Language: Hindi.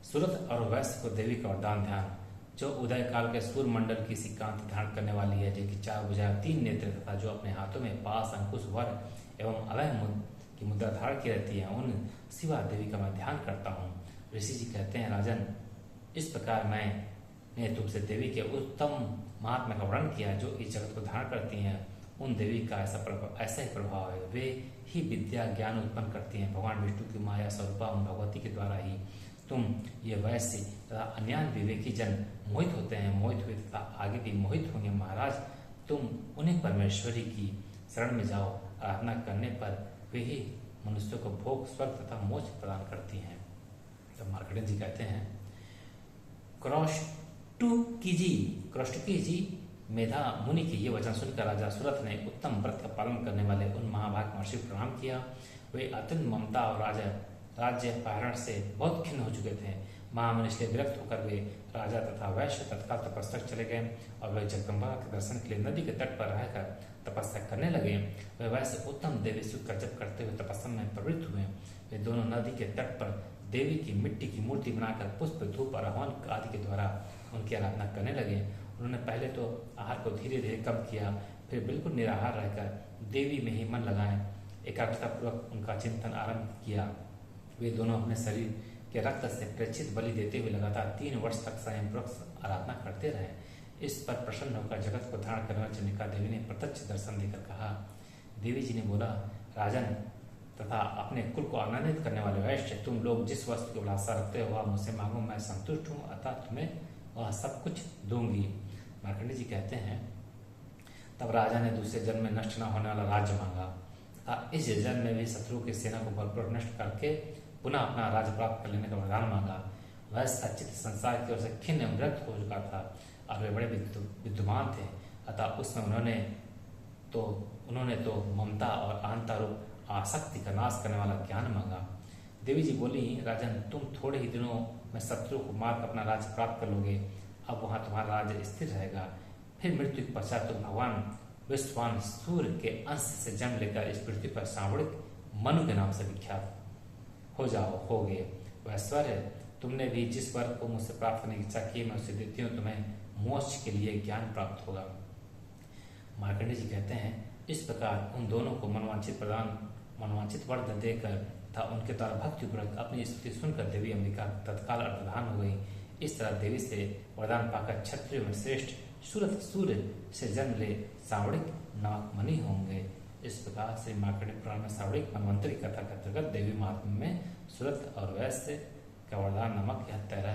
सूरत और वैश्य को देवी का वरदान ध्यान। जो उदय काल के सूर्य मंडल की सी कांति धारण करने वाली है, जिनकी 4 भुजाएं 3 नेत्र तथा जो अपने हाथों में पास, अंकुश, वर एवं अभय की मुद्रा धारण की रहती है, उन शिवा देवी का मैं ध्यान करता हूँ। ऋषि जी कहते हैं, राजन, इस प्रकार मैंने तुमसे देवी के उत्तम महात्मा का वर्णन किया, जो इस जगत को धारण करती हैं। उन देवी का ऐसा ही प्रभाव है। वे ही विद्या ज्ञान उत्पन्न करती हैं। भगवान विष्णु की माया स्वरूपा भगवती के द्वारा ही तुम ये वैश्य तथा अन्यान विवेकी जन मोहित होते हैं, मोहित हुए तथा आगे भी मोहित होंगे। महाराज, तुम उन्हीं परमेश्वरी की शरण में जाओ। आराधना करने पर वे ही मनुष्यों को भोग, स्वर्ग तथा मोक्ष प्रदान करती हैं। तो मार्कंडेय जी कहते हैं, क्रौष्टुकी जी मेधा मुनि के ये वचन सुनकर राजा सूरत ने उत्तम व्रत का पालन करने वाले उन महाभाग महर्षि को प्रणाम किया। वे अत्यंत ममता और राज्य पारण से बहुत खिन्न हो चुके थे। महामुनि इसलिए विरक्त होकर वे राजा तथा वैश्य तत्काल तपस्या चले गए और वे जगदम्बा के दर्शन के लिए नदी के तट पर रहकर तपस्या करने लगे। वे वैश्य उत्तम देवी सुख का जप करते हुए तपस्या में प्रवृत्त हुए। वे दोनों नदी के तट पर देवी की मिट्टी की मूर्ति बनाकर पुष्प, धूप और हवन आदि के द्वारा उनकी आराधना करने लगे। उन्होंने पहले तो आहार को धीरे धीरे कम किया, फिर बिल्कुल निराहार रहकर देवी में ही मन लगाए एकाग्रतापूर्वक उनका चिंतन आरंभ किया। वे दोनों अपने शरीर के रक्त से प्रेक्षित बलि देते हुए लगातार 3 वर्ष तक संयमपूर्वक आराधना करते रहे। इस पर प्रसन्न होकर जगत को धारण करने वाली चंडिका देवी ने प्रत्यक्ष दर्शन देकर कहा। देवी जी ने बोला, राजन तथा अपने कुल को आनंदित करने वाले वैश्य, तुम लोग जिस वस्तु की अभिलाषा रखते हो वह मुझसे मांगो, मैं संतुष्ट हूँ, अतः तुम्हें वह सब कुछ दूंगी। मार्कंडेय जी कहते हैं, तब राजा ने दूसरे जन्म में नष्ट न होने वाला राज्य मांगा तथा इस जन्म में भी शत्रु की सेना को बलपूर्वक नष्ट करके पुनः अपना राज्य प्राप्त कर लेने का वरदान मांगा। वह सचित संसार की ओर से खिन्न एवं विरक्त हो चुका था और वे बड़े विद्वान थे, अतः उसमें उन्होंने तो ममता और अहंता रूप आसक्ति का नाश करने वाला ज्ञान मांगा। देवी जी बोली, राजन, तुम थोड़े ही दिनों में शत्रु को मार अपना राज्य प्राप्त कर लोगे। अब वहां तुम्हारा राज्य स्थिर रहेगा। फिर मृत्यु के पश्चात तुम भगवान विश्वान सूर्य के अंश से जन्म लेकर इस पृथ्वी पर सावड़िक मनु के नाम से विख्यात होगे। वैश्वर्य, तुमने भी जिस वर्ग को मुझसे प्राप्त करने की इच्छा की, मैं उसे देती हूँ। तुम्हें मोक्ष के लिए ज्ञान प्राप्त होगा। मार्कंडेय जी कहते हैं, इस प्रकार उन दोनों को मनवांछित वर देकर तथा उनके द्वारा भक्तिपूर्वक अपनी स्तुति सुनकर देवी अंबिका तत्काल अर्धधान हो गई। इस तरह देवी से वरदान पाकर क्षत्रियों में श्रेष्ठ सूरत सूर्य से जन्म ले सावड़िक नामक मणि होंगे। इस प्रकार से मार्कंडेय पुराण में सावड़िक मनवंतरी कथा के अंतर्गत देवी महात्म्य में सूरत और वैश्य का वरदान नामक यह 13